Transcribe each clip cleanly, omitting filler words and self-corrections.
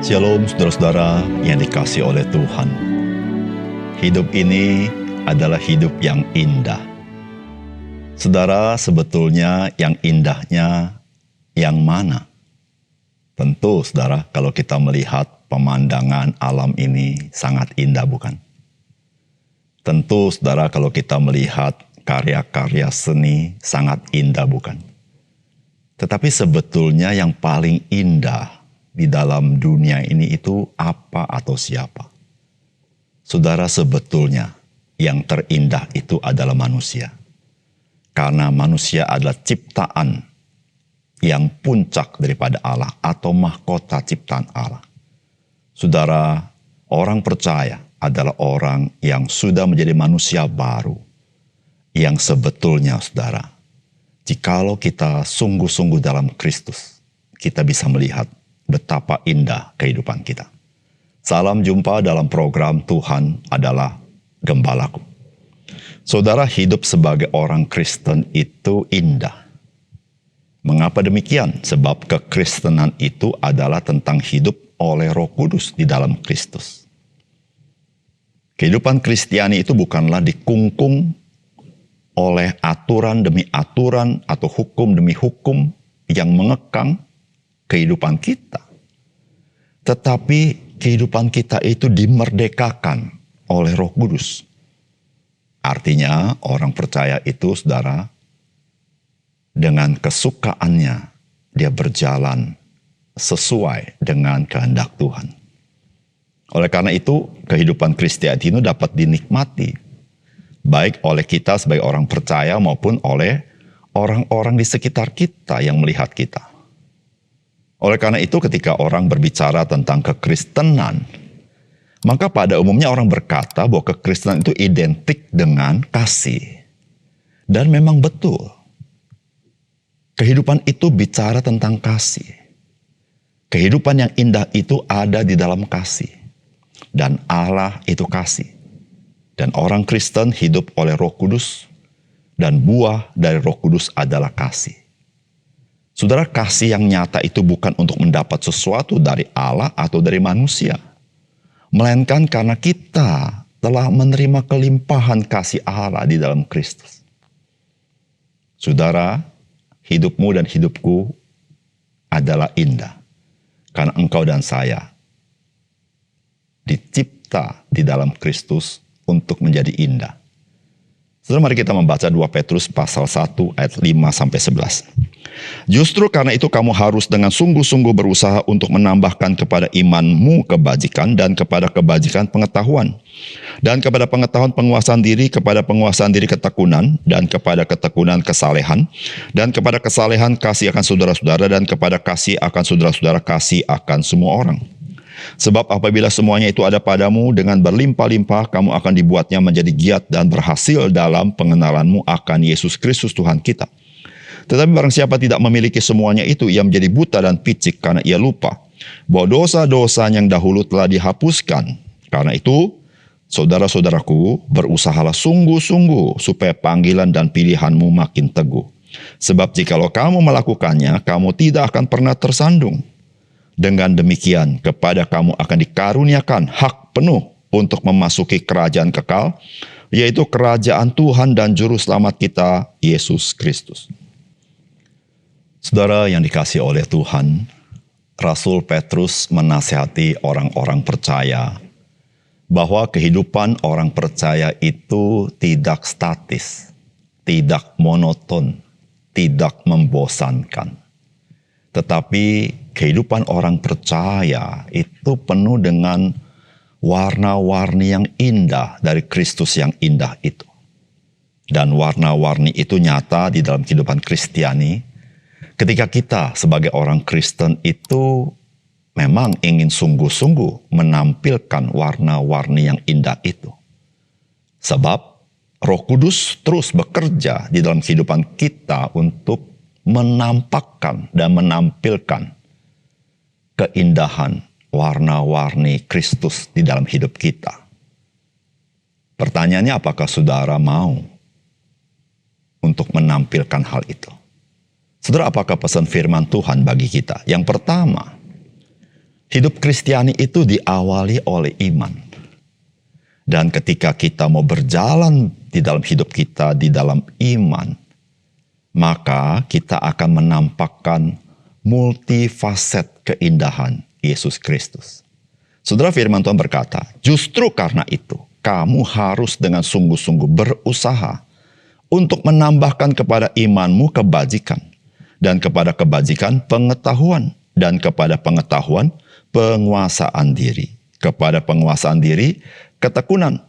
Shalom saudara-saudara yang dikasihi oleh Tuhan. Hidup ini adalah hidup yang indah. Saudara, sebetulnya yang indahnya yang mana? Tentu saudara, kalau kita melihat pemandangan alam ini sangat indah, bukan? Tentu saudara, kalau kita melihat karya-karya seni sangat indah, bukan? Tetapi sebetulnya yang paling indah di dalam dunia ini itu apa atau siapa? Saudara, sebetulnya yang terindah itu adalah manusia. Karena manusia adalah ciptaan yang puncak daripada Allah atau mahkota ciptaan Allah. Saudara, orang percaya adalah orang yang sudah menjadi manusia baru. Yang sebetulnya saudara, jikalau kita sungguh-sungguh dalam Kristus, kita bisa melihat betapa indah kehidupan kita. Salam jumpa dalam program Tuhan adalah Gembalaku. Saudara, hidup sebagai orang Kristen itu indah. Mengapa demikian? Sebab kekristenan itu adalah tentang hidup oleh Roh Kudus di dalam Kristus. Kehidupan Kristiani itu bukanlah dikungkung oleh aturan demi aturan atau hukum demi hukum yang mengekang kehidupan kita. Tetapi kehidupan kita itu dimerdekakan oleh Roh Kudus. Artinya orang percaya itu saudara, dengan kesukaannya dia berjalan sesuai dengan kehendak Tuhan. Oleh karena itu kehidupan Kristiani itu dapat dinikmati baik oleh kita sebagai orang percaya maupun oleh orang-orang di sekitar kita yang melihat kita. Oleh karena itu ketika orang berbicara tentang kekristenan, maka pada umumnya orang berkata bahwa kekristenan itu identik dengan kasih. Dan memang betul. Kehidupan itu bicara tentang kasih. Kehidupan yang indah itu ada di dalam kasih. Dan Allah itu kasih. Dan orang Kristen hidup oleh Roh Kudus, dan buah dari Roh Kudus adalah kasih. Saudara, kasih yang nyata itu bukan untuk mendapat sesuatu dari Allah atau dari manusia. Melainkan karena kita telah menerima kelimpahan kasih Allah di dalam Kristus. Saudara, hidupmu dan hidupku adalah indah. Karena engkau dan saya dicipta di dalam Kristus untuk menjadi indah. Saudara, mari kita membaca 2 Petrus pasal 1 ayat 5-11. Justru karena itu kamu harus dengan sungguh-sungguh berusaha untuk menambahkan kepada imanmu kebajikan dan kepada kebajikan pengetahuan. Dan kepada pengetahuan penguasaan diri, kepada penguasaan diri ketekunan, dan kepada ketekunan kesalehan. Dan kepada kesalehan kasih akan saudara-saudara, dan kepada kasih akan saudara-saudara kasih akan semua orang. Sebab apabila semuanya itu ada padamu dengan berlimpah-limpah, kamu akan dibuatnya menjadi giat dan berhasil dalam pengenalanmu akan Yesus Kristus Tuhan kita. Tetapi barang siapa tidak memiliki semuanya itu, ia menjadi buta dan picik karena ia lupa bahwa dosa-dosa yang dahulu telah dihapuskan. Karena itu, saudara-saudaraku, berusahalah sungguh-sungguh supaya panggilan dan pilihanmu makin teguh. Sebab jikalau kamu melakukannya, kamu tidak akan pernah tersandung. Dengan demikian, kepada kamu akan dikaruniakan hak penuh untuk memasuki kerajaan kekal, yaitu kerajaan Tuhan dan Juru Selamat kita, Yesus Kristus. Saudara yang dikasihi oleh Tuhan, Rasul Petrus menasihati orang-orang percaya bahwa kehidupan orang percaya itu tidak statis, tidak monoton, tidak membosankan. Tetapi kehidupan orang percaya itu penuh dengan warna-warni yang indah dari Kristus yang indah itu. Dan warna-warni itu nyata di dalam kehidupan Kristiani. Ketika kita sebagai orang Kristen itu memang ingin sungguh-sungguh menampilkan warna-warni yang indah itu. Sebab Roh Kudus terus bekerja di dalam kehidupan kita untuk menampakkan dan menampilkan keindahan warna-warni Kristus di dalam hidup kita. Pertanyaannya, apakah saudara mau untuk menampilkan hal itu? Saudara, apakah pesan firman Tuhan bagi kita? Yang pertama, Hidup Kristiani itu diawali oleh iman. Dan ketika kita mau berjalan di dalam hidup kita, di dalam iman, maka kita akan menampakkan multifaset keindahan Yesus Kristus. Saudara, firman Tuhan berkata, justru karena itu, kamu harus dengan sungguh-sungguh berusaha untuk menambahkan kepada imanmu kebajikan, dan kepada kebajikan pengetahuan, dan kepada pengetahuan penguasaan diri, kepada penguasaan diri ketekunan,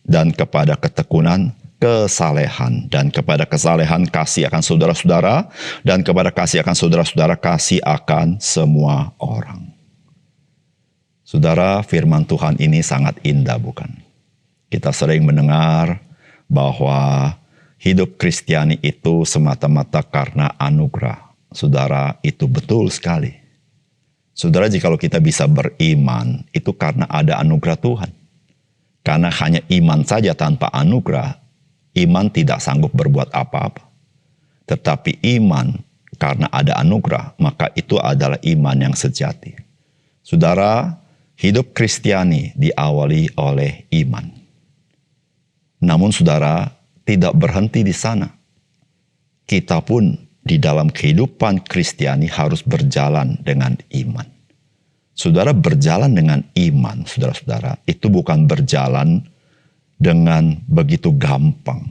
dan kepada ketekunan kesalehan, dan kepada kesalehan kasih akan saudara-saudara, dan kepada kasih akan saudara-saudara kasih akan semua orang. Saudara, firman Tuhan ini sangat indah, bukan? Kita sering mendengar bahwa hidup Kristiani itu semata-mata karena anugerah. Saudara, itu betul sekali. Saudara, jikalau kita bisa beriman, itu karena ada anugerah Tuhan. Karena hanya iman saja tanpa anugerah, iman tidak sanggup berbuat apa-apa. Tetapi iman, karena ada anugerah, maka itu adalah iman yang sejati. Saudara, hidup Kristiani diawali oleh iman. Namun saudara, tidak berhenti di sana. Kita pun di dalam kehidupan Kristiani harus berjalan dengan iman. Saudara, berjalan dengan iman, saudara-saudara, itu bukan berjalan dengan begitu gampang.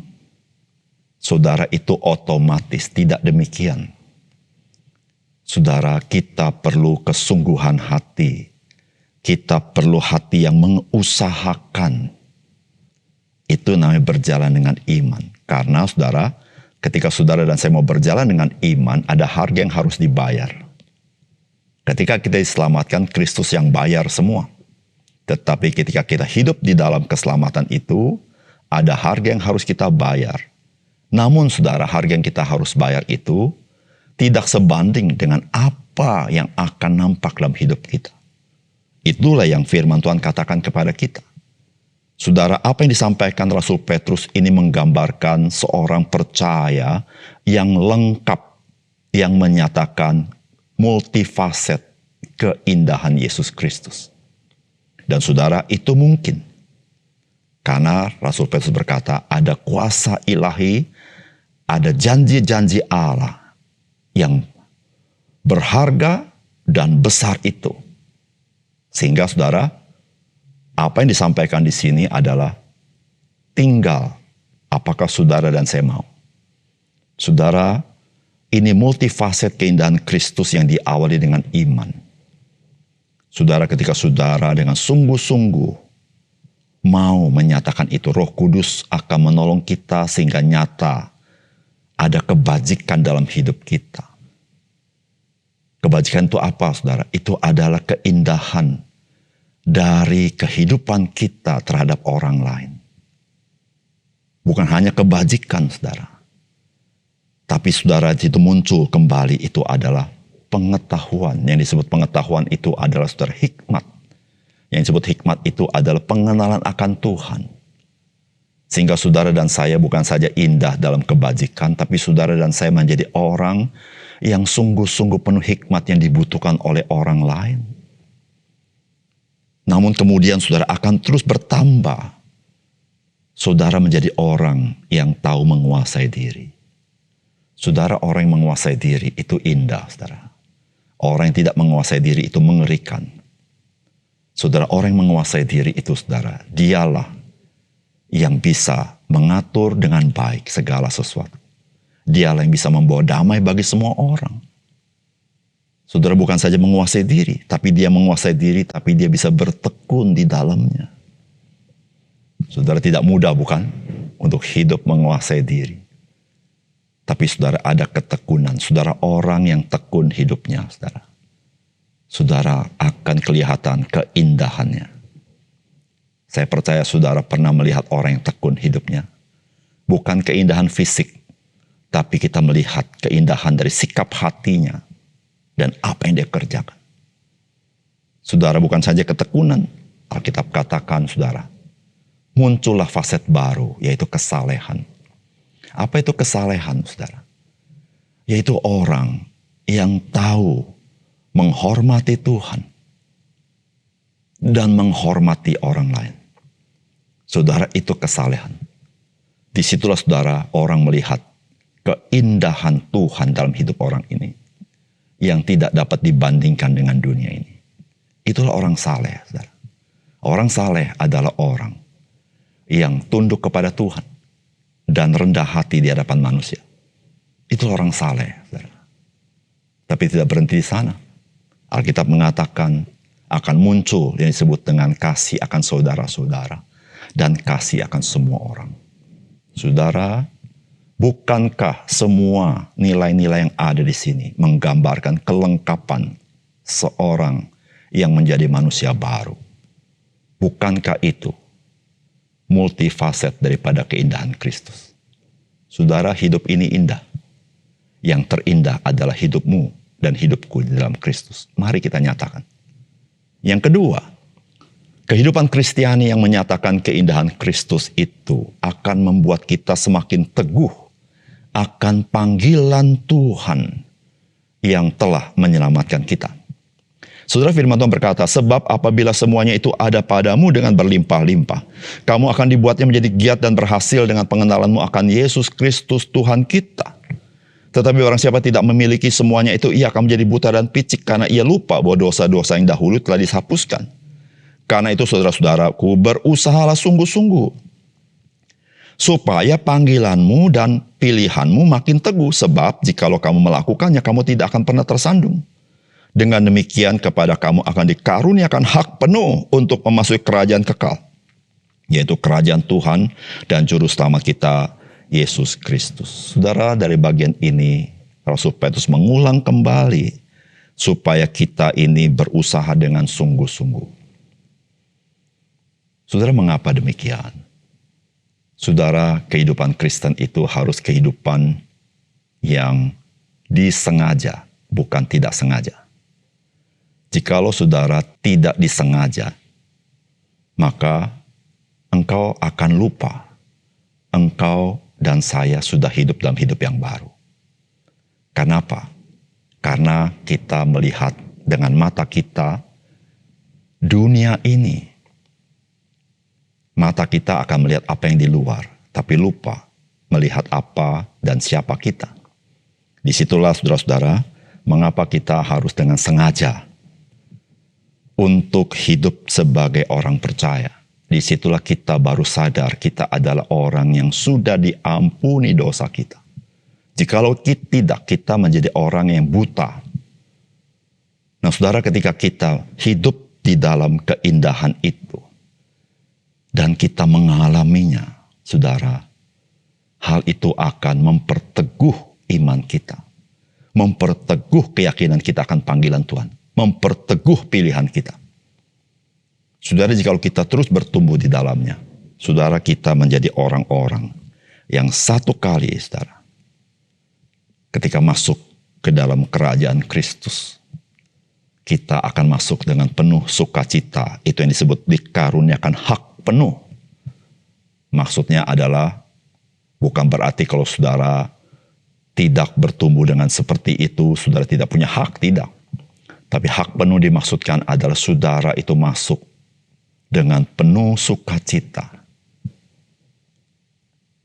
Saudara, itu otomatis, tidak demikian. Saudara, kita perlu kesungguhan hati. Kita perlu hati yang mengusahakan. Itu namanya berjalan dengan iman. Karena saudara, ketika saudara dan saya mau berjalan dengan iman, ada harga yang harus dibayar. Ketika kita diselamatkan, Kristus yang bayar semua. Tetapi ketika kita hidup di dalam keselamatan itu, ada harga yang harus kita bayar. Namun saudara, harga yang kita harus bayar itu tidak sebanding dengan apa yang akan nampak dalam hidup kita. Itulah yang firman Tuhan katakan kepada kita. Saudara, apa yang disampaikan Rasul Petrus ini menggambarkan seorang percaya yang lengkap, yang menyatakan multifaset keindahan Yesus Kristus. Dan saudara, itu mungkin. Karena Rasul Petrus berkata, ada kuasa ilahi, ada janji-janji Allah yang berharga dan besar itu. Sehingga saudara, apa yang disampaikan di sini adalah tinggal apakah saudara dan saya mau. Saudara, ini multifaset keindahan Kristus yang diawali dengan iman. Saudara, ketika saudara dengan sungguh-sungguh mau menyatakan itu, Roh Kudus akan menolong kita sehingga nyata ada kebajikan dalam hidup kita. Kebajikan itu apa, saudara? Itu adalah keindahan dari kehidupan kita terhadap orang lain. Bukan hanya kebajikan, saudara. Tapi saudara, itu muncul kembali, itu adalah pengetahuan. Yang disebut pengetahuan itu adalah saudara hikmat. Yang disebut hikmat itu adalah pengenalan akan Tuhan. Sehingga saudara dan saya bukan saja indah dalam kebajikan, tapi saudara dan saya menjadi orang yang sungguh-sungguh penuh hikmat yang dibutuhkan oleh orang lain. Namun kemudian saudara akan terus bertambah. Saudara menjadi orang yang tahu menguasai diri. Saudara, orang yang menguasai diri itu indah, saudara. Orang yang tidak menguasai diri itu mengerikan. Saudara, orang yang menguasai diri itu, saudara, dialah yang bisa mengatur dengan baik segala sesuatu. Dialah yang bisa membawa damai bagi semua orang. Saudara, bukan saja menguasai diri, tapi dia menguasai diri, tapi dia bisa bertekun di dalamnya. Saudara, tidak mudah bukan untuk hidup menguasai diri. Tapi saudara, ada ketekunan. Saudara, orang yang tekun hidupnya, saudara. Saudara, akan kelihatan keindahannya. Saya percaya saudara pernah melihat orang yang tekun hidupnya. Bukan keindahan fisik, tapi kita melihat keindahan dari sikap hatinya dan apa yang dia kerjakan. Saudara, bukan saja ketekunan. Alkitab katakan, saudara, muncullah faset baru, yaitu kesalehan. Apa itu kesalehan, saudara? Yaitu orang yang tahu menghormati Tuhan, dan menghormati orang lain. Saudara, itu kesalehan. Disitulah saudara orang melihat keindahan Tuhan dalam hidup orang ini yang tidak dapat dibandingkan dengan dunia ini. Itulah orang saleh, saudara. Orang saleh adalah orang yang tunduk kepada Tuhan dan rendah hati di hadapan manusia. Itulah orang saleh, saudara. Tapi tidak berhenti di sana. Alkitab mengatakan akan muncul yang disebut dengan kasih akan saudara-saudara dan kasih akan semua orang. Saudara, bukankah semua nilai-nilai yang ada di sini menggambarkan kelengkapan seorang yang menjadi manusia baru? Bukankah itu multifaset daripada keindahan Kristus? Saudara, hidup ini indah. Yang terindah adalah hidupmu dan hidupku di dalam Kristus. Mari kita nyatakan. Yang kedua, kehidupan Kristiani yang menyatakan keindahan Kristus itu akan membuat kita semakin teguh akan panggilan Tuhan yang telah menyelamatkan kita. Saudara, firman Tuhan berkata, sebab apabila semuanya itu ada padamu dengan berlimpah-limpah, kamu akan dibuatnya menjadi giat dan berhasil dengan pengenalanmu akan Yesus Kristus Tuhan kita. Tetapi orang siapa tidak memiliki semuanya itu, ia akan menjadi buta dan picik karena ia lupa bahwa dosa-dosa yang dahulu telah dihapuskan. Karena itu saudara-saudaraku, berusahalah sungguh-sungguh supaya panggilanmu dan pilihanmu makin teguh. Sebab jikalau kamu melakukannya, kamu tidak akan pernah tersandung. Dengan demikian kepada kamu akan dikaruniakan hak penuh untuk memasuki kerajaan kekal, yaitu kerajaan Tuhan dan Juru Selamat kita, Yesus Kristus. Saudara, dari bagian ini Rasul Petrus mengulang kembali supaya kita ini berusaha dengan sungguh-sungguh. Saudara, mengapa demikian? Saudara, kehidupan Kristen itu harus kehidupan yang disengaja, bukan tidak sengaja. Jikalau saudara tidak disengaja, maka engkau akan lupa. Engkau dan saya sudah hidup dalam hidup yang baru. Kenapa? Karena kita melihat dengan mata kita dunia ini. Mata kita akan melihat apa yang di luar, tapi lupa melihat apa dan siapa kita. Disitulah saudara-saudara, mengapa kita harus dengan sengaja untuk hidup sebagai orang percaya. Disitulah kita baru sadar kita adalah orang yang sudah diampuni dosa kita. Jikalau tidak, kita menjadi orang yang buta. Nah saudara, ketika kita hidup di dalam keindahan itu, dan kita mengalaminya, saudara, hal itu akan memperteguh iman kita. Memperteguh keyakinan kita akan panggilan Tuhan. Memperteguh pilihan kita. Saudara, jika kita terus bertumbuh di dalamnya, saudara, kita menjadi orang-orang yang satu kali, saudara, ketika masuk ke dalam kerajaan Kristus, kita akan masuk dengan penuh sukacita. Itu yang disebut dikaruniakan hak penuh. Maksudnya adalah bukan berarti kalau saudara tidak bertumbuh dengan seperti itu, saudara tidak punya hak, tidak. Tapi hak penuh dimaksudkan adalah saudara itu masuk dengan penuh sukacita.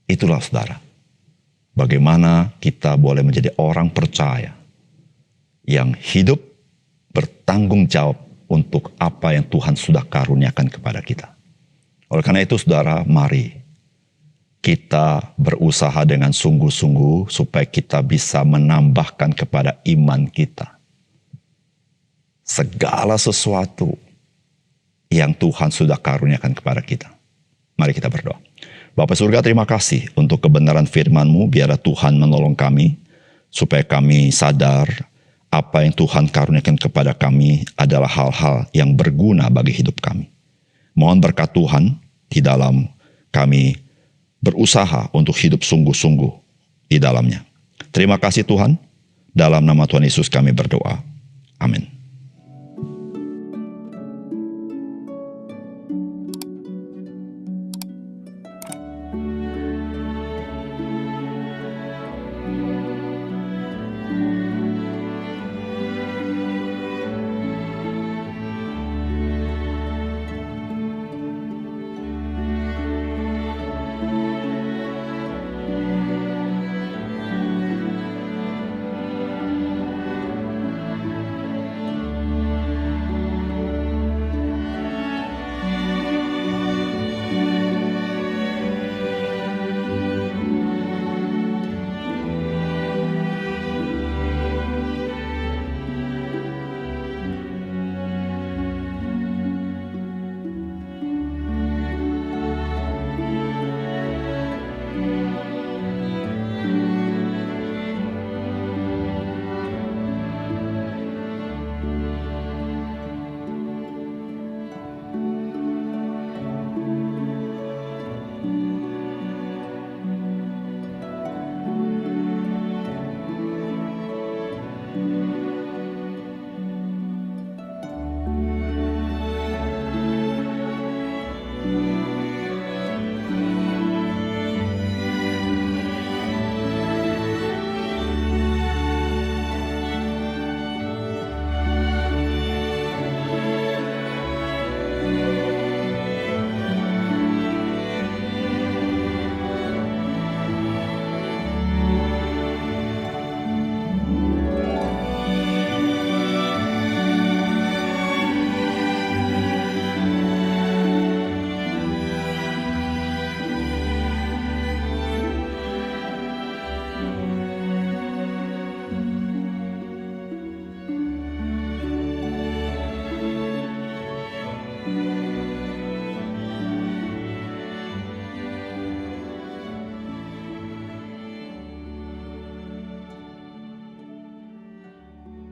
Itulah saudara, bagaimana kita boleh menjadi orang percaya yang hidup bertanggung jawab untuk apa yang Tuhan sudah karuniakan kepada kita. Oleh karena itu saudara, mari kita berusaha dengan sungguh-sungguh supaya kita bisa menambahkan kepada iman kita segala sesuatu yang Tuhan sudah karuniakan kepada kita. Mari kita berdoa. Bapa surga, terima kasih untuk kebenaran firman-Mu. Biarlah Tuhan menolong kami supaya kami sadar apa yang Tuhan karuniakan kepada kami adalah hal-hal yang berguna bagi hidup kami. Mohon berkat Tuhan di dalam kami berusaha untuk hidup sungguh-sungguh di dalamnya. Terima kasih Tuhan. Dalam nama Tuhan Yesus kami berdoa. Amin.